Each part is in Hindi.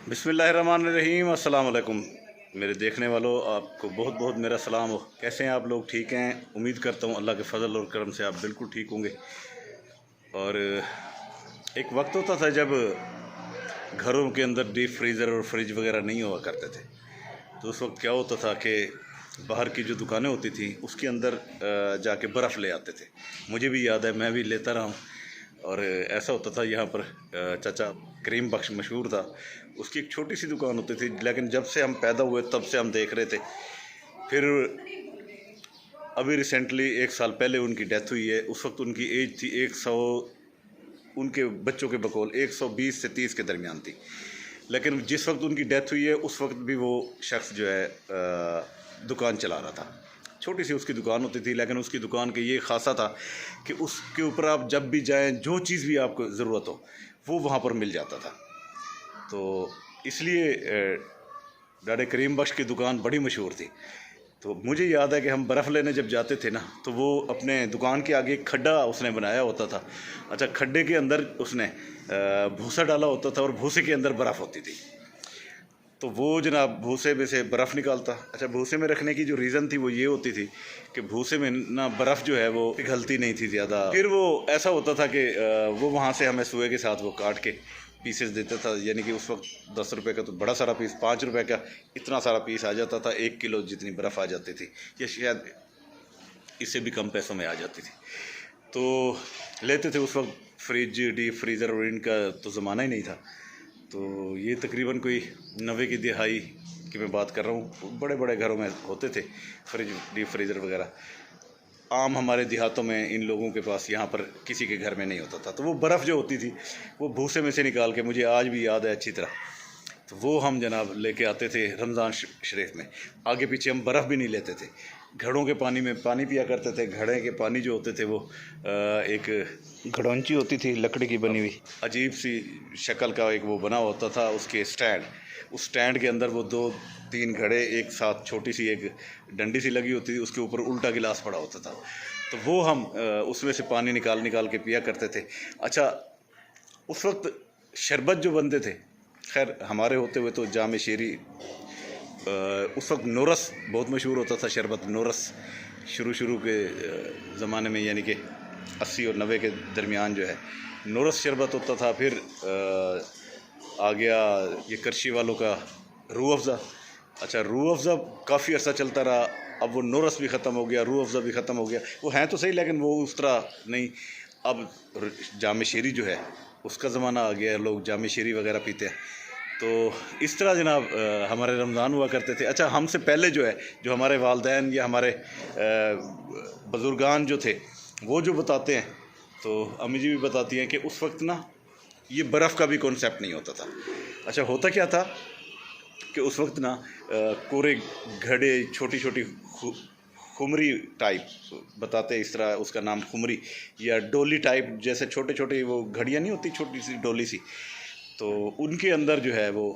बिस्मिल्लाहिर्रहमानिर्रहीम। अस्सलाम वालेकुम मेरे देखने वालों, आपको बहुत बहुत मेरा सलाम हो। कैसे हैं आप लोग? ठीक हैं? उम्मीद करता हूँ अल्लाह के फजल और करम से आप बिल्कुल ठीक होंगे। और एक वक्त होता था जब घरों के अंदर डीप फ्रीज़र और फ्रिज वगैरह नहीं हुआ करते थे। तो उस वक्त क्या होता था कि बाहर की जो दुकानें होती थी उसके अंदर जाके बर्फ़ ले आते थे। मुझे भी याद है, मैं भी लेता रहा हूँ। और ऐसा होता था यहाँ पर चाचा करीम बख्श मशहूर था, उसकी एक छोटी सी दुकान होती थी, लेकिन जब से हम पैदा हुए तब से हम देख रहे थे। फिर अभी रिसेंटली 1 साल पहले उनकी डेथ हुई है। उस वक्त उनकी एज थी 100, उनके बच्चों के बकौल 120 से 30 के दरमियान थी। लेकिन जिस वक्त उनकी डेथ हुई है उस वक्त भी वो शख्स जो है दुकान चला रहा था। छोटी सी उसकी दुकान होती थी, लेकिन उसकी दुकान के ये खासा था कि उसके ऊपर आप जब भी जाएं, जो चीज़ भी आपको ज़रूरत हो वो वहाँ पर मिल जाता था। तो इसलिए डॉक्टर करीम बख्श की दुकान बड़ी मशहूर थी। तो मुझे याद है कि हम बर्फ़ लेने जब जाते थे ना, तो वो अपने दुकान के आगे एक खड्डा उसने बनाया होता था। अच्छा, खड्डे के अंदर उसने भूसा डाला होता था और भूसे के अंदर बर्फ़ होती थी। तो वो जनाब भूसे में से बर्फ़ निकालता। अच्छा, भूसे में रखने की जो रीज़न थी वो ये होती थी कि भूसे में ना बर्फ़ जो है वो पिघलती नहीं थी ज़्यादा। फिर वो ऐसा होता था कि वो वहाँ से हमें सुए के साथ वो काट के पीसेस देता था। यानी कि उस वक्त 10 रुपये का तो बड़ा सारा पीस, 5 रुपये का इतना सारा पीस आ जाता था। 1 किलो जितनी बर्फ़ आ जाती थी, या शायद इससे भी कम पैसों में आ जाती थी। तो लेते थे। उस वक्त फ्रिज, डीप फ्रीज़र और इनका तो ज़माना ही नहीं था। तो ये तकरीबन कोई 90 की दिहाई की मैं बात कर रहा हूँ। बड़े बड़े घरों में होते थे फ्रिज, डीप फ्रीज़र वगैरह। आम हमारे देहातों में इन लोगों के पास, यहाँ पर किसी के घर में नहीं होता था। तो वो बर्फ़ जो होती थी वो भूसे में से निकाल के, मुझे आज भी याद है अच्छी तरह, तो वो हम जनाब लेके आते थे रमज़ान शरीफ में। आगे पीछे हम बर्फ़ भी नहीं लेते थे, घड़ों के पानी में पानी पिया करते थे। घड़े के पानी जो होते थे वो एक घड़ौंची होती थी लकड़ी की बनी हुई, अजीब सी शक्ल का एक वो बना होता था उसके स्टैंड। उस स्टैंड के अंदर वो 2-3 घड़े एक साथ, छोटी सी एक डंडी सी लगी होती थी, उसके ऊपर उल्टा गिलास पड़ा होता था। तो वो हम उसमें से पानी निकाल निकाल के पिया करते थे। अच्छा, उस वक्त शरबत जो बनते थे, खैर हमारे होते हुए तो जाम शेरी, उस वक्त नोरस बहुत मशहूर होता था। शरबत नोरस शुरू के ज़माने में, यानी कि 80 और 90 के दरमियान जो है नोरस शरबत होता था। फिर आ गया ये करशी वालों का रूह अफ़ज़ा। अच्छा, रूह अफ़ज़ा काफ़ी अर्सा चलता रहा। अब वो नोरस भी ख़त्म हो गया, रूह अफ़ज़ा भी ख़त्म हो गया। वो हैं तो सही, लेकिन वो उस तरह नहीं। अब जाम शेरी जो है उसका ज़माना आ गया है, लोग जाम शेरी वगैरह पीते हैं। तो इस तरह जनाब हमारे रमज़ान हुआ करते थे। अच्छा, हमसे पहले जो है, जो हमारे वालदैन या हमारे बुज़ुर्गान जो थे वो जो बताते हैं, तो अम्मी जी भी बताती हैं कि उस वक्त ना ये बर्फ़ का भी कॉन्सेप्ट नहीं होता था। अच्छा, होता क्या था कि उस वक्त ना कोरे घड़े, छोटी छोटी खुमरी टाइप बताते हैं, इस तरह उसका नाम खुमरी या डोली टाइप, जैसे छोटे छोटे वो घड़ियाँ नहीं होती, छोटी सी डोली सी। तो उनके अंदर जो है वो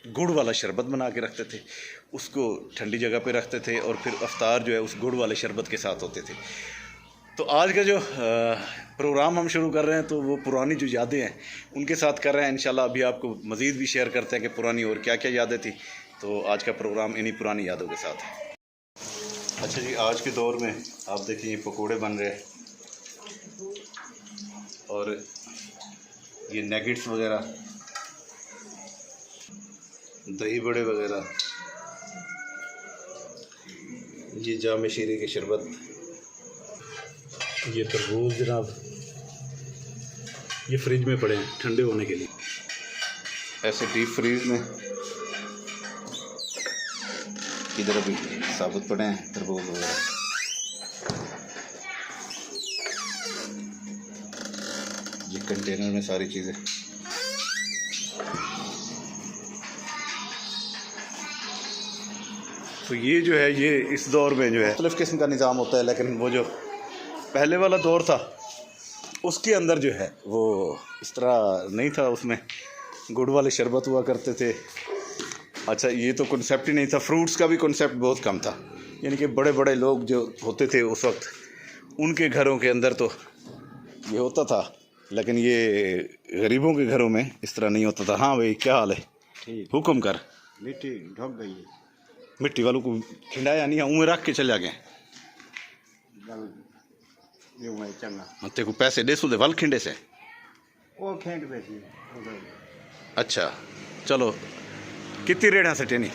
गुड़ वाला शरबत बना के रखते थे, उसको ठंडी जगह पे रखते थे, और फिर अफ्तार जो है उस गुड़ वाले शरबत के साथ होते थे। तो आज का जो प्रोग्राम हम शुरू कर रहे हैं, तो वो पुरानी जो यादें हैं उनके साथ कर रहे हैं। इंशाल्लाह अभी आपको मज़ीद भी शेयर करते हैं कि पुरानी और क्या क्या यादें थी। तो आज का प्रोग्राम इन्हीं पुरानी यादों के साथ है। अच्छा जी, आज के दौर में आप देखिए पकोड़े बन रहे हैं, और ये नैगेट्स वगैरह, दही बड़े वगैरह, ये जाम शीरी के शरबत, ये तरबूज जनाब, ये फ्रिज में पड़े हैं ठंडे होने के लिए। ऐसे डीप फ्रीज में इधर अभी साबुत पड़े हैं तरबूज वगैरह। ये कंटेनर में सारी चीज़ें। तो ये जो है, ये इस दौर में जो है मुख्तलिफ़ किस्म का निज़ाम होता है, लेकिन वो जो पहले वाला दौर था उसके अंदर जो है वो इस तरह नहीं था। उसमें गुड़ वाले शरबत हुआ करते थे। अच्छा, ये तो कॉन्सेप्ट ही नहीं था। फ्रूट्स का भी कॉन्सेप्ट बहुत कम था, यानी कि बड़े बड़े लोग जो होते थे उस वक्त, उनके घरों के अंदर तो ये होता था, लेकिन ये गरीबों के घरों में इस तरह नहीं होता था। हाँ भाई, क्या हाल है? ठीक। हुक्म कर। मिट्टी ढक गई है। मिट्टी वालों को खिंडाया नहीं, उमें रख के चले गए। यूं है चंगा। ते को पैसे दे सुदे वल खिंडे से। वो खेंड बेची उधर। अच्छा चलो, कितनी रेड़ा से टेनी?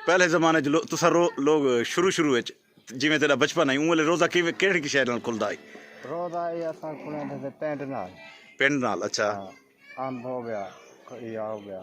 पहले जमाने च तुसा लोग शुरू जिमें तेरा बचपन है उमले रोजा केड़ी की शहर खुलदा है? रोजा ये असा खुले थे पेंट नाल। पेंट नाल। अच्छा। अंब हो गया, या हो गया,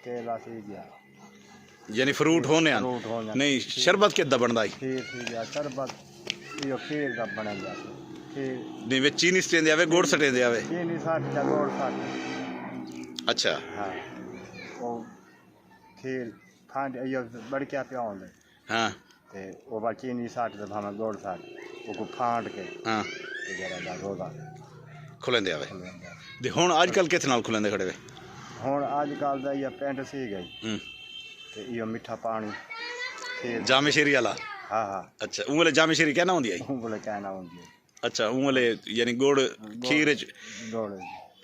केला सी गया, यानी फ्रूट होने नहीं शरबत किदा बनदा है? खीर सी गया शरबत यो खीर दा बन गया। खीर नहीं वे चीनी सटेंदे आवे, गुड़ सटेंदे आवे? चीनी साथ या गुड़ साथ। अच्छा। हां वो खीर खांड यो बड़ क्या पिया होंदे। हां ते वो बा चीनी साथ ते भामे गुड़ साथ वो को फांड के हां ते जरा दा रोजा खुलेंदे आवे। ते हुन आजकल किथे नाल खुलेंदे खड़े वे? हुन आजकल दा ये पेंट सी गई ते यो मीठा पानी खीर जामे शेरी वाला। हां हां। अच्छा उमले जामे शेरी कहना होंदी है? उंगले कहना होंदी है। अच्छा उमले यानी गुड़ खीर गुड़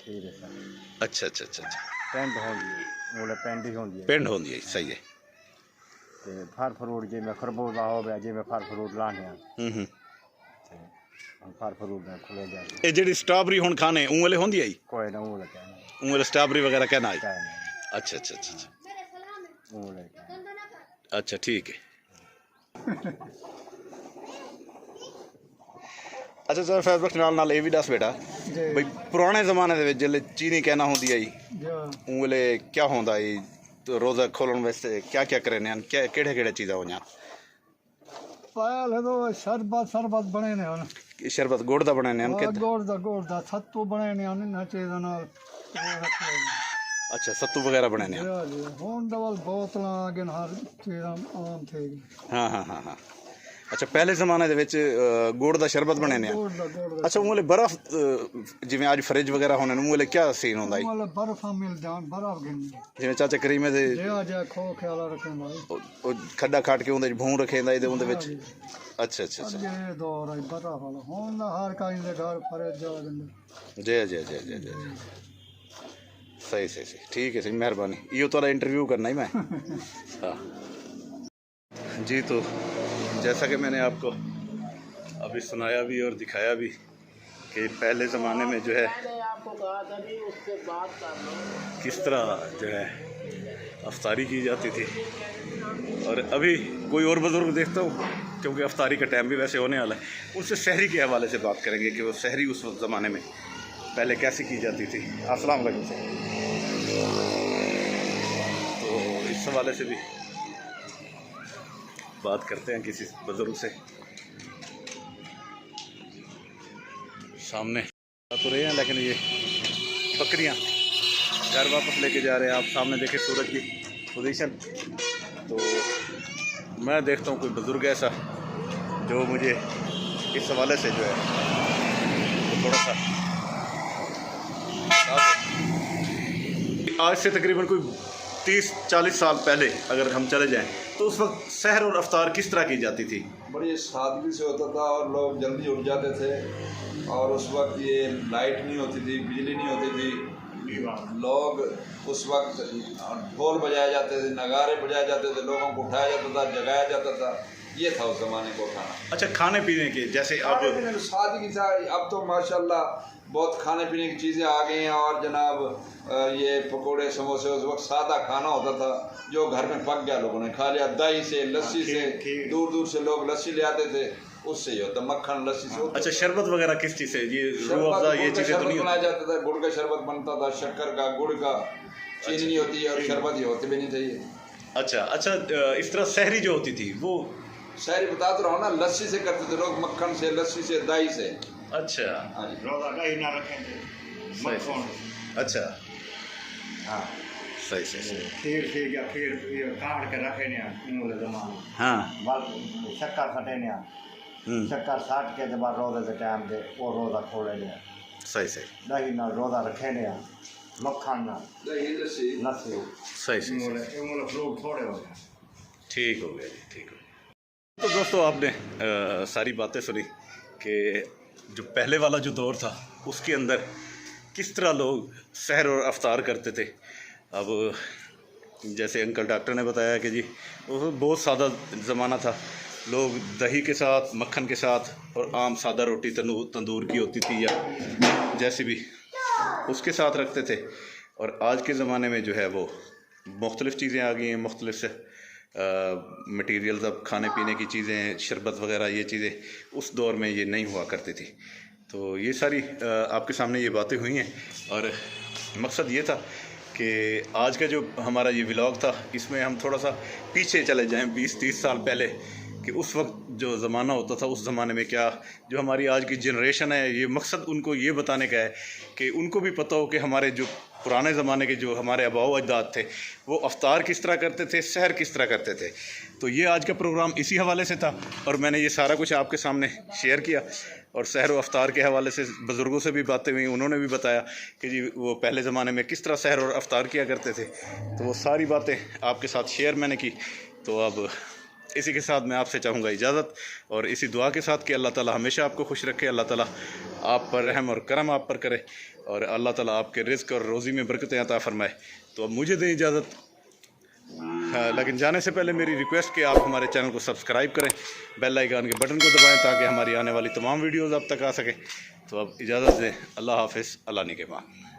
खीर से। अच्छा अच्छा अच्छा अच्छा। पेंट होंदी है उंगले पेंट ही होंदी है। पेंट होंदी है, सही है। ते फल फ्रूट जे में खरबूजा हो गया, जे में फल फ्रूट लाने हम्म। ते हम फल फ्रूट में खुले जाए। ए जेडी स्ट्रॉबेरी हुन खाने उमले होंदी है? कोई ना उंगले कहना। उमले स्ट्रॉबेरी वगैरह कहना है? कहना अच्छा अच्छा अच्छा अच्छा उंगले कहना। अच्छा ठीक है। अच्छा सर फेसबुक नाल नाल ये भी दस बेटा भाई पुराने जमाने दे विच जिल्ले चीनी कहना होंदी आई उंगले क्या होंदा है? तो रोजा खोलन वास्ते क्या क्या करने हैं, क्या केड़े केड़े चीज़ा होइयां? पहले तो शरबत बने ने हन। शरबत गुड़ दा बनाने हैं कि गुड़ दा सत्तू बने ने हन ना चीज़ नाल। अच्छा सत्तू वगैरह बनाने हैं। हुन डबल बोतलां आ गए हर चीज़ आम थे। हाँ हाँ हाँ हाँ। अच्छा पहले जमाने दे विच गुड़ दा शरबत बनाने हैं। अच्छा उमले बर्फ जिवें आज फ्रिज वगैरह होने उमले क्या सीन होंदा है? मतलब बर्फ मिल जान बर्फ गिन जिवें चाचा करीमे दे जे खो ख्याल रखन भाई ओ खड्डा खाट के उंदे भूं रखेंदा इदे उंदे विच। अच्छा अच्छा अच्छा। ये दौर है बर्फ वाला हुन हर काई दे घर फ्रिज जा गंदे। जय जय जय जय जय। सही सही सही ठीक है, सही मेहरबानी। यो तोरा इंटरव्यू करना ही मैं। हाँ जी। तो जैसा कि मैंने आपको अभी सुनाया भी और दिखाया भी कि पहले ज़माने में जो है किस तरह जो है अफ्तारी की जाती थी, और अभी कोई और बुज़ुर्ग देखता हूँ क्योंकि अफ्तारी का टाइम भी वैसे होने वाला है, उनसे सहरी के हवाले से बात करेंगे कि वो सहरी उस ज़माने में पहले कैसे की जाती थी। अस्सलाम वालेकुम से तो इस हवाले से भी बात करते हैं किसी बुजुर्ग से। सामने तो रहे हैं लेकिन ये बकरियां घर वापस लेके जा रहे हैं। आप सामने देखें सूरज की पोजीशन, तो मैं देखता हूँ कोई बुजुर्ग ऐसा जो मुझे इस हवाले से जो है तो थोड़ा सा आज से तकरीबन कोई 30-40 साल पहले अगर हम चले जाएं तो उस वक्त सहर और अफ्तार किस तरह की जाती थी? बड़ी सादगी से होता था और लोग जल्दी उठ जाते थे। और उस वक्त ये लाइट नहीं होती थी, बिजली नहीं होती थी। लोग उस वक्त ढोल बजाए जाते थे, नगारे बजाए जाते थे, लोगों को उठाया जाता था, जगाया जाता था। ये था उस ज़माने को उठाना। अच्छा खाने पीने के जैसे अब सादगी था। अब तो माशाल्लाह बहुत खाने पीने की चीज़ें आ गई हैं और जनाब ये पकोड़े समोसे उस वक्त सादा खाना होता था जो घर में पक गया, लोगों ने खा लिया। दही से लस्सी से दूर दूर से लोग लस्सी ले आते थे, उससे ही होता मक्खन लस्सी से। अच्छा शरबत वगैरह किस चीज़ से? ये रूह अफ़ज़ा ये चीज़ें तो नहीं बनाया जाता था, गुड़ का शरबत बनता था, शक्कर का, गुड़ का, चीनी नहीं होती और शरबत ही होते भी नहीं थे ये। अच्छा अच्छा इस तरह सहरी जो होती थी वो शहरी बता तो रहा हूँ ना, लस्सी से करते थे लोग, मक्खन से, लस्सी से, दही से। अच्छा हाँ जी। रोजा दही ना रखेंगे मक्खन। अच्छा हाँ सही सही खीर सी गया, खीर ये काट के रखे ने उंगले जमान। हाँ बल शक्कर सटे ने शक्कर साट के जब रोजे के टाइम दे वो रोजा खोले ने। सही सही दही ना रोजा रखे ने, मक्खन ना दही लस्सी लस्सी सही सही उंगले फ्रूट थोड़े हो गए। ठीक हो गया जी, ठीक हो गया। तो दोस्तों आपने सारी बातें सुनी कि जो पहले वाला जो दौर था उसके अंदर किस तरह लोग सहर और अफ्तार करते थे। अब जैसे अंकल डॉक्टर ने बताया कि जी वो बहुत सादा ज़माना था, लोग दही के साथ, मक्खन के साथ और आम सादा रोटी तंदूर की होती थी या जैसी भी उसके साथ रखते थे। और आज के ज़माने में जो है वो मुख्तलिफ़ चीज़ें आ गई हैं, मुख्तलिफ़ से मटीरियल्स, अब खाने पीने की चीज़ें, शरबत वगैरह, ये चीज़ें उस दौर में ये नहीं हुआ करती थी। तो ये सारी आपके सामने ये बातें हुई हैं और मकसद ये था कि आज का जो हमारा ये व्लॉग था इसमें हम थोड़ा सा पीछे चले जाएं 20-30 साल पहले, कि उस वक्त जो ज़माना होता था उस ज़माने में क्या जो हमारी आज की जनरेशन है, ये मकसद उनको ये बताने का है कि उनको भी पता हो कि हमारे जो पुराने ज़माने के जो हमारे आबाओ अजदाद थे वो अफ्तार किस तरह करते थे, सहर किस तरह करते थे। तो ये आज का प्रोग्राम इसी हवाले से था और मैंने ये सारा कुछ आपके सामने शेयर किया। और सहर व अफ्तार के हवाले से बुज़ुर्गों से भी बातें हुई, उन्होंने भी बताया कि जी वो पहले ज़माने में किस तरह सहर और अफ्तार किया करते थे। तो वो सारी बातें आपके साथ शेयर मैंने की। तो अब इसी के साथ मैं आपसे चाहूँगा इजाज़त और इसी दुआ के साथ कि अल्लाह ताला हमेशा आपको खुश रखे, अल्लाह ताला आप पर रहम और करम आप पर करे और अल्लाह ताला आपके रिज़्क़ और रोज़ी में बरकतें अता फ़रमाए। तो अब मुझे दें इजाज़त, लेकिन जाने से पहले मेरी रिक्वेस्ट कि आप हमारे चैनल को सब्सक्राइब करें, बेल आइकन के बटन को दबाएं ताकि हमारी आने वाली तमाम वीडियोज़ आप तक आ सकें। तो अब इजाज़त दें, अल्लाह हाफ़िज़, अल्लाह निगहबान।